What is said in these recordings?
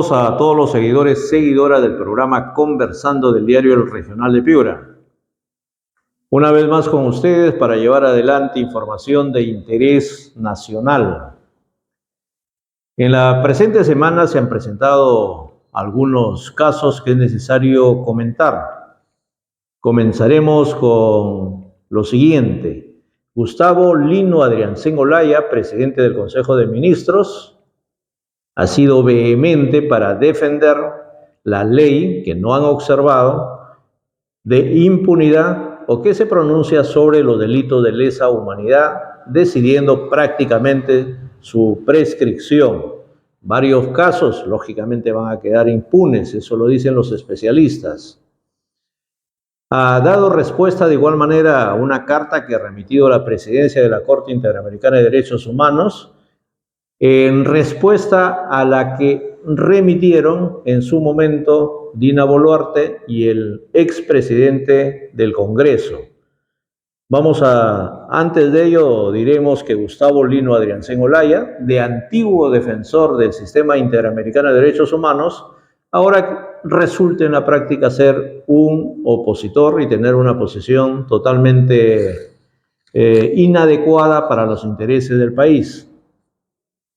Saludos a todos los seguidoras del programa Conversando del diario El Regional de Piura. Una vez más con ustedes para llevar adelante información de interés nacional. En la presente semana se han presentado algunos casos que es necesario comentar. Comenzaremos con lo siguiente. Gustavo Lino Adriancén Olaya, presidente del Consejo de Ministros, ha sido vehemente para defender la ley que no han observado de impunidad o que se pronuncia sobre los delitos de lesa humanidad, decidiendo prácticamente su prescripción. Varios casos, lógicamente, van a quedar impunes, eso lo dicen los especialistas. Ha dado respuesta de igual manera a una carta que ha remitido la presidencia de la Corte Interamericana de Derechos Humanos, en respuesta a la que remitieron en su momento Dina Boluarte y el expresidente del Congreso. Antes de ello diremos que Gustavo Lino Adriancén Olaya, de antiguo defensor del Sistema Interamericano de Derechos Humanos, ahora resulta en la práctica ser un opositor y tener una posición totalmente inadecuada para los intereses del país.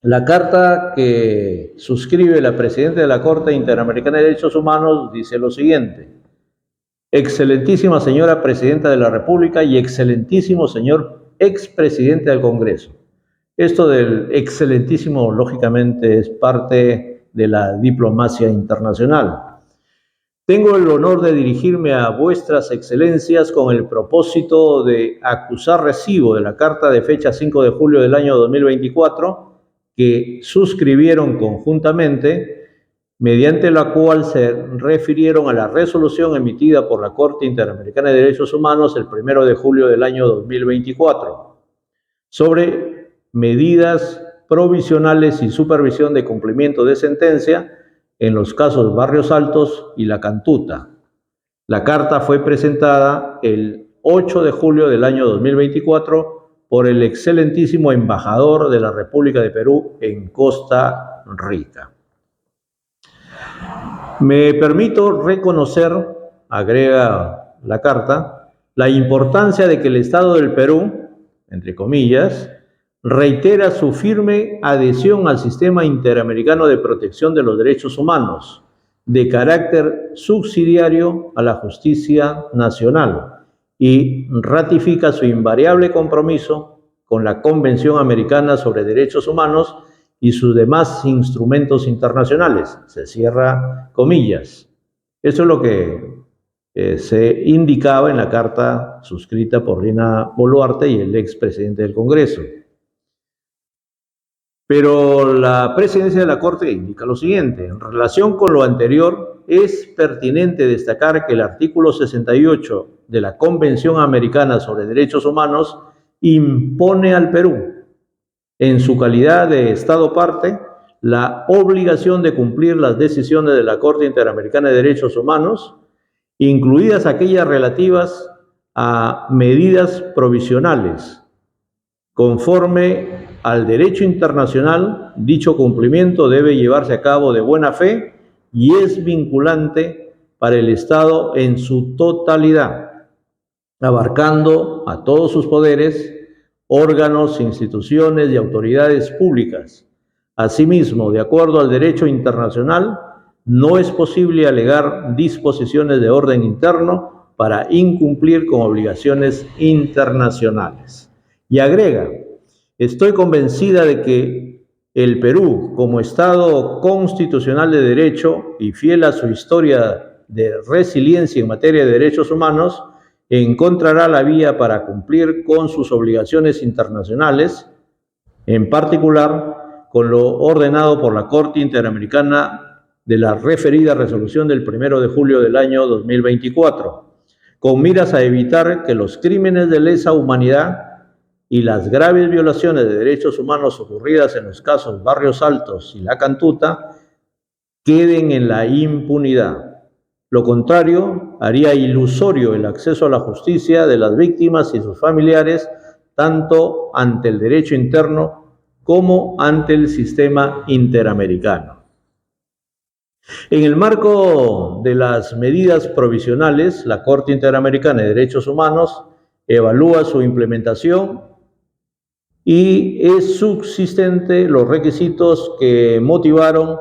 La carta que suscribe la presidenta de la Corte Interamericana de Derechos Humanos dice lo siguiente: excelentísima señora Presidenta de la República y excelentísimo señor expresidente del Congreso. Esto del excelentísimo, lógicamente, es parte de la diplomacia internacional. Tengo el honor de dirigirme a vuestras excelencias con el propósito de acusar recibo de la carta de fecha 5 de julio del año 2024 que suscribieron conjuntamente, mediante la cual se refirieron a la resolución emitida por la Corte Interamericana de Derechos Humanos el 1 de julio del año 2024 sobre medidas provisionales y supervisión de cumplimiento de sentencia en los casos Barrios Altos y La Cantuta. La carta fue presentada el 8 de julio del año 2024 por el excelentísimo embajador de la República de Perú en Costa Rica. Me permito reconocer, agrega la carta, la importancia de que el Estado del Perú, entre comillas, reitera su firme adhesión al Sistema Interamericano de Protección de los Derechos Humanos, de carácter subsidiario a la justicia nacional, y ratifica su invariable compromiso con la Convención Americana sobre Derechos Humanos y sus demás instrumentos internacionales. Se cierra comillas. Eso es lo que se indicaba en la carta suscrita por Dina Boluarte y el expresidente del Congreso. Pero la presidencia de la Corte indica lo siguiente: en relación con lo anterior, es pertinente destacar que el artículo 68 de la Convención Americana sobre Derechos Humanos impone al Perú, en su calidad de Estado parte, la obligación de cumplir las decisiones de la Corte Interamericana de Derechos Humanos, incluidas aquellas relativas a medidas provisionales. Conforme al derecho internacional, dicho cumplimiento debe llevarse a cabo de buena fe y es vinculante para el Estado en su totalidad, abarcando a todos sus poderes, órganos, instituciones y autoridades públicas. Asimismo, de acuerdo al derecho internacional, no es posible alegar disposiciones de orden interno para incumplir con obligaciones internacionales. Y agrega: estoy convencida de que el Perú, como Estado constitucional de derecho y fiel a su historia de resiliencia en materia de derechos humanos, encontrará la vía para cumplir con sus obligaciones internacionales, en particular con lo ordenado por la Corte Interamericana de la referida resolución del 1 de julio del año 2024, con miras a evitar que los crímenes de lesa humanidad y las graves violaciones de derechos humanos ocurridas en los casos Barrios Altos y La Cantuta queden en la impunidad. Lo contrario haría ilusorio el acceso a la justicia de las víctimas y sus familiares, tanto ante el derecho interno como ante el sistema interamericano. En el marco de las medidas provisionales, la Corte Interamericana de Derechos Humanos evalúa su implementación y es subsistente los requisitos que motivaron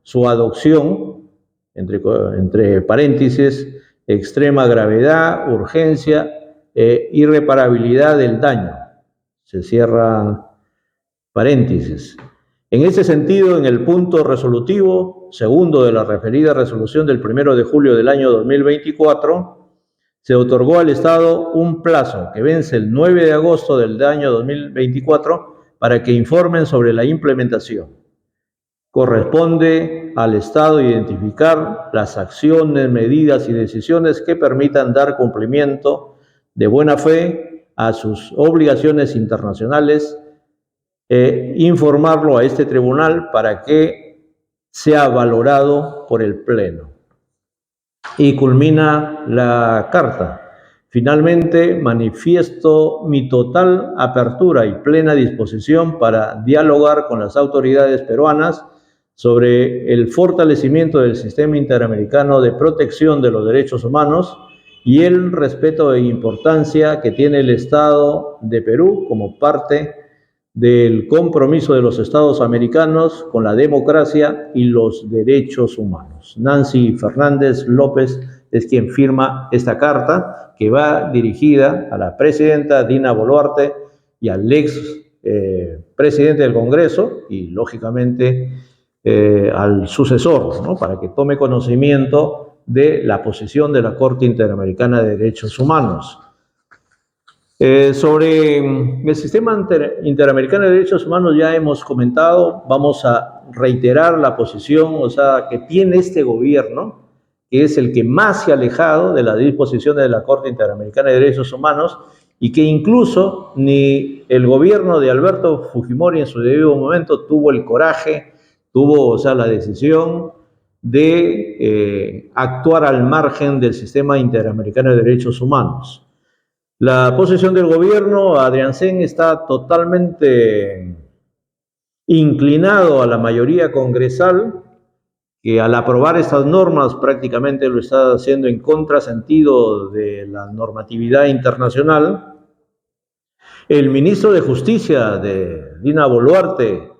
su adopción, entre paréntesis, extrema gravedad, urgencia e irreparabilidad del daño. Se cierra paréntesis. En ese sentido, en el punto resolutivo segundo de la referida resolución del 1 de julio del año 2024, se otorgó al Estado un plazo que vence el 9 de agosto del año 2024 para que informen sobre la implementación. Corresponde al Estado identificar las acciones, medidas y decisiones que permitan dar cumplimiento de buena fe a sus obligaciones internacionales e informarlo a este tribunal para que sea valorado por el Pleno. Y culmina la carta. Finalmente, manifiesto mi total apertura y plena disposición para dialogar con las autoridades peruanas sobre el fortalecimiento del sistema interamericano de protección de los derechos humanos y el respeto e importancia que tiene el Estado de Perú como parte del compromiso de los Estados americanos con la democracia y los derechos humanos. Nancy Fernández López es quien firma esta carta que va dirigida a la presidenta Dina Boluarte y al ex presidente del Congreso y, lógicamente, al sucesor, ¿no? Para que tome conocimiento de la posición de la Corte Interamericana de Derechos Humanos. Sobre el sistema interamericano de derechos humanos ya hemos comentado, vamos a reiterar la posición, que tiene este gobierno, que es el que más se ha alejado de las disposiciones de la Corte Interamericana de Derechos Humanos y que incluso ni el gobierno de Alberto Fujimori en su debido momento tuvo el coraje, tuvo la decisión de actuar al margen del sistema interamericano de derechos humanos. La posición del gobierno, Adrián Sen, está totalmente inclinado a la mayoría congresal, que al aprobar estas normas prácticamente lo está haciendo en contrasentido de la normatividad internacional. El ministro de Justicia de Dina Boluarte,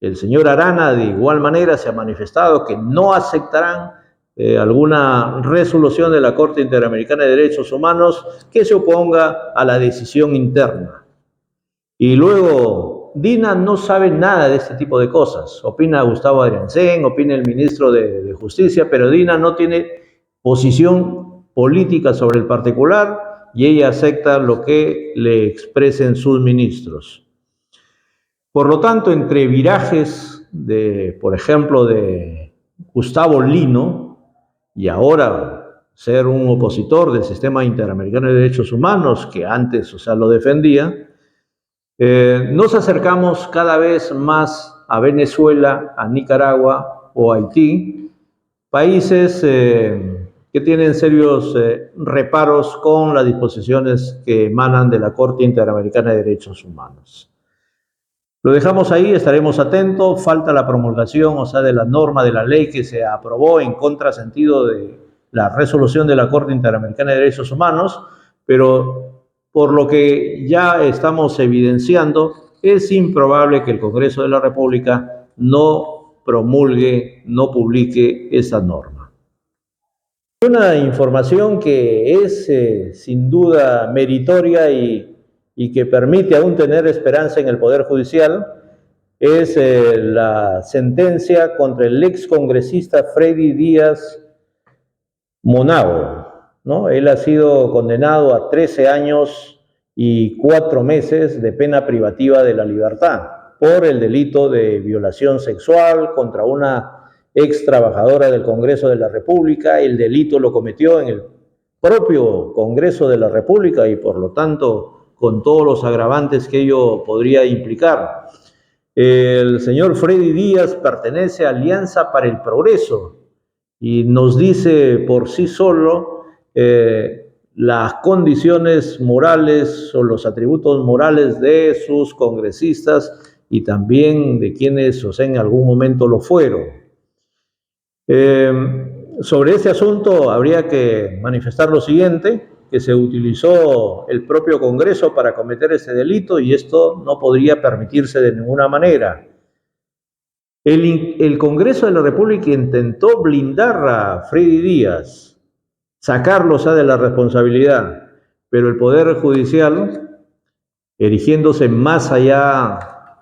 el señor Arana, de igual manera se ha manifestado que no aceptarán alguna resolución de la Corte Interamericana de Derechos Humanos que se oponga a la decisión interna. Y luego, Dina no sabe nada de este tipo de cosas. Opina Gustavo Adrianzen, opina el ministro de Justicia, pero Dina no tiene posición política sobre el particular y ella acepta lo que le expresen sus ministros. Por lo tanto, entre virajes por ejemplo, de Gustavo Lino, y ahora ser un opositor del sistema interamericano de derechos humanos, que antes, lo defendía, nos acercamos cada vez más a Venezuela, a Nicaragua o Haití, países que tienen serios reparos con las disposiciones que emanan de la Corte Interamericana de Derechos Humanos. Lo dejamos ahí, estaremos atentos. Falta la promulgación, de la norma de la ley que se aprobó en contrasentido de la resolución de la Corte Interamericana de Derechos Humanos, pero por lo que ya estamos evidenciando, es improbable que el Congreso de la República no promulgue, no publique esta norma. Una información que es sin duda meritoria y que permite aún tener esperanza en el Poder Judicial, es la sentencia contra el excongresista Freddy Díaz Monago, ¿no? Él ha sido condenado a 13 años y 4 meses de pena privativa de la libertad por el delito de violación sexual contra una ex trabajadora del Congreso de la República. El delito lo cometió en el propio Congreso de la República y por lo tanto con todos los agravantes que ello podría implicar. El señor Freddy Díaz pertenece a Alianza para el Progreso y nos dice por sí solo las condiciones morales o los atributos morales de sus congresistas y también de quienes en algún momento lo fueron. Sobre este asunto habría que manifestar lo siguiente, que se utilizó el propio Congreso para cometer este delito y esto no podría permitirse de ninguna manera. El Congreso de la República intentó blindar a Freddy Díaz, sacarlo de la responsabilidad, pero el Poder Judicial, erigiéndose más allá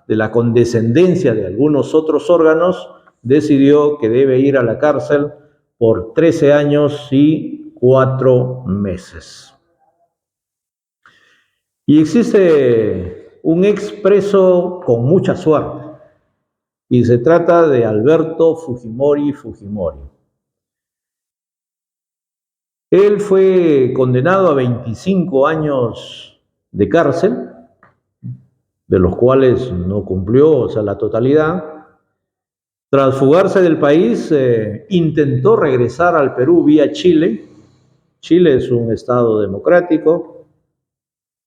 de la condescendencia de algunos otros órganos, decidió que debe ir a la cárcel por 13 años y 4 meses. Y existe un expreso con mucha suerte, y se trata de Alberto Fujimori Fujimori. Él fue condenado a 25 años de cárcel, de los cuales no cumplió, la totalidad. Tras fugarse del país, intentó regresar al Perú vía Chile. Chile es un estado democrático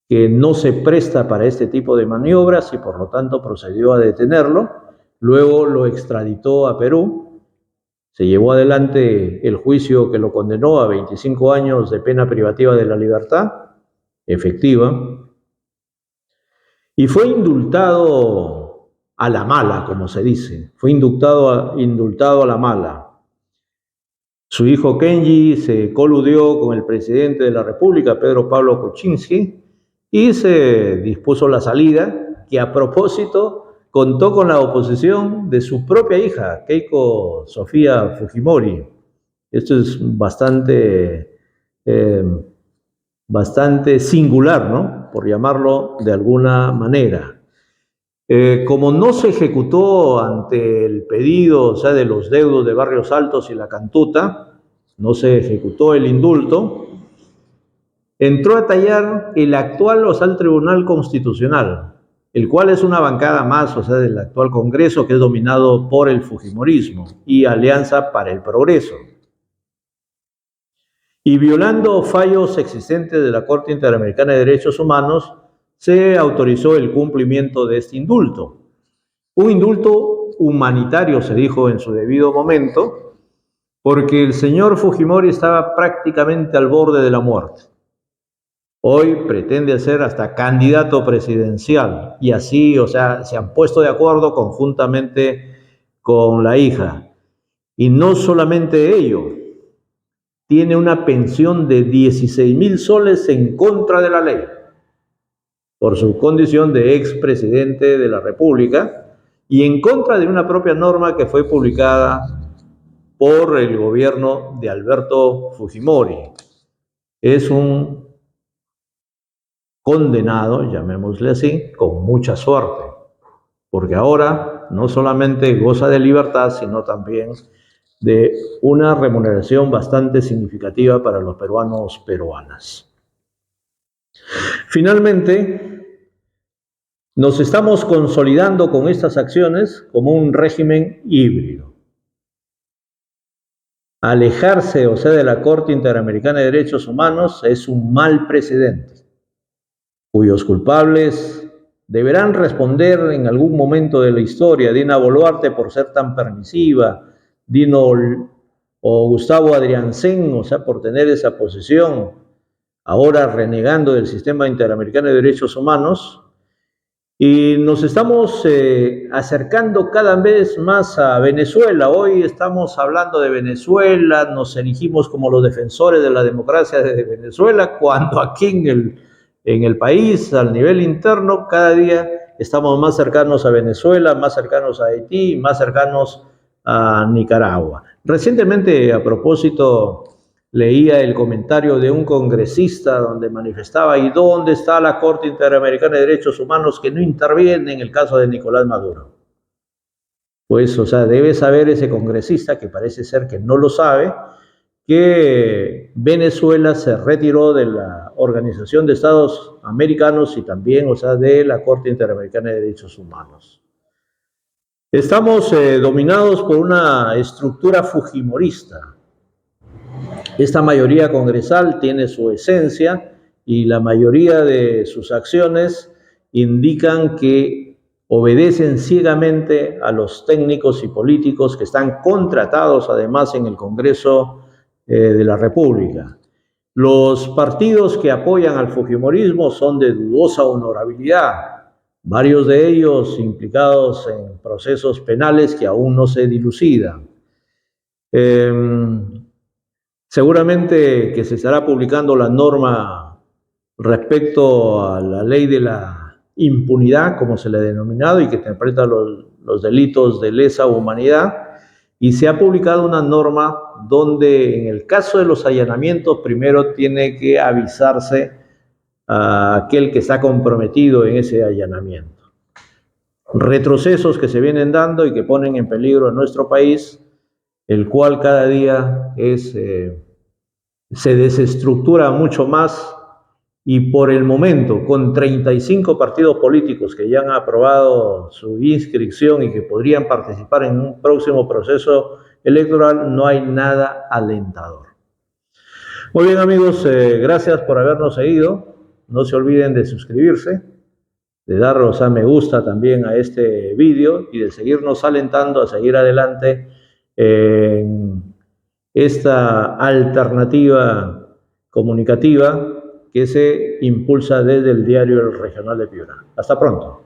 que no se presta para este tipo de maniobras y por lo tanto procedió a detenerlo. Luego lo extraditó a Perú. Se llevó adelante el juicio que lo condenó a 25 años de pena privativa de la libertad, efectiva, y fue indultado a la mala, como se dice. Fue indultado a la mala. Su hijo Kenji se coludió con el presidente de la República, Pedro Pablo Kuczynski, y se dispuso la salida, que a propósito contó con la oposición de su propia hija, Keiko Sofía Fujimori. Esto es bastante singular, ¿no? Por llamarlo de alguna manera. Como no se ejecutó ante el pedido, de los deudos de Barrios Altos y La Cantuta, no se ejecutó el indulto, entró a tallar el actual, el Tribunal Constitucional, el cual es una bancada más, del actual Congreso, que es dominado por el Fujimorismo y Alianza para el Progreso. Y violando fallos existentes de la Corte Interamericana de Derechos Humanos, se autorizó el cumplimiento de este indulto. Un indulto humanitario, se dijo en su debido momento, porque el señor Fujimori estaba prácticamente al borde de la muerte. Hoy pretende ser hasta candidato presidencial y así, se han puesto de acuerdo conjuntamente con la hija. Y no solamente ello, tiene una pensión de 16,000 soles en contra de la ley, por su condición de expresidente de la República y en contra de una propia norma que fue publicada por el gobierno de Alberto Fujimori. Es un condenado, llamémosle así, con mucha suerte, porque ahora no solamente goza de libertad, sino también de una remuneración bastante significativa para los peruanas. Finalmente, nos estamos consolidando con estas acciones como un régimen híbrido. Alejarse, de la Corte Interamericana de Derechos Humanos es un mal precedente, cuyos culpables deberán responder en algún momento de la historia. Dina Boluarte por ser tan permisiva, o Gustavo Adrianzen, por tener esa posición, ahora renegando del sistema interamericano de derechos humanos. Y nos estamos acercando cada vez más a Venezuela. Hoy estamos hablando de Venezuela, nos erigimos como los defensores de la democracia de Venezuela, cuando aquí en el país, al nivel interno, cada día estamos más cercanos a Venezuela, más cercanos a Haití, más cercanos a Nicaragua. Recientemente, a propósito, leía el comentario de un congresista donde manifestaba: ¿y dónde está la Corte Interamericana de Derechos Humanos que no interviene en el caso de Nicolás Maduro? Pues, debe saber ese congresista, que parece ser que no lo sabe, que Venezuela se retiró de la Organización de Estados Americanos y también, de la Corte Interamericana de Derechos Humanos. Estamos dominados por una estructura fujimorista. Esta mayoría congresal tiene su esencia y la mayoría de sus acciones indican que obedecen ciegamente a los técnicos y políticos que están contratados además en el Congreso de la República. Los partidos que apoyan al fujimorismo son de dudosa honorabilidad, varios de ellos implicados en procesos penales que aún no se dilucidan. Seguramente que se estará publicando la norma respecto a la ley de la impunidad, como se le ha denominado, y que interpreta los delitos de lesa humanidad, y se ha publicado una norma donde en el caso de los allanamientos primero tiene que avisarse a aquel que está comprometido en ese allanamiento. Retrocesos que se vienen dando y que ponen en peligro a nuestro país, el cual cada día se desestructura mucho más, y por el momento, con 35 partidos políticos que ya han aprobado su inscripción y que podrían participar en un próximo proceso electoral, no hay nada alentador. Muy bien, amigos, gracias por habernos seguido. No se olviden de suscribirse, de darnos a me gusta también a este vídeo y de seguirnos alentando a seguir adelante en esta alternativa comunicativa que se impulsa desde el diario El Regional de Piura. Hasta pronto.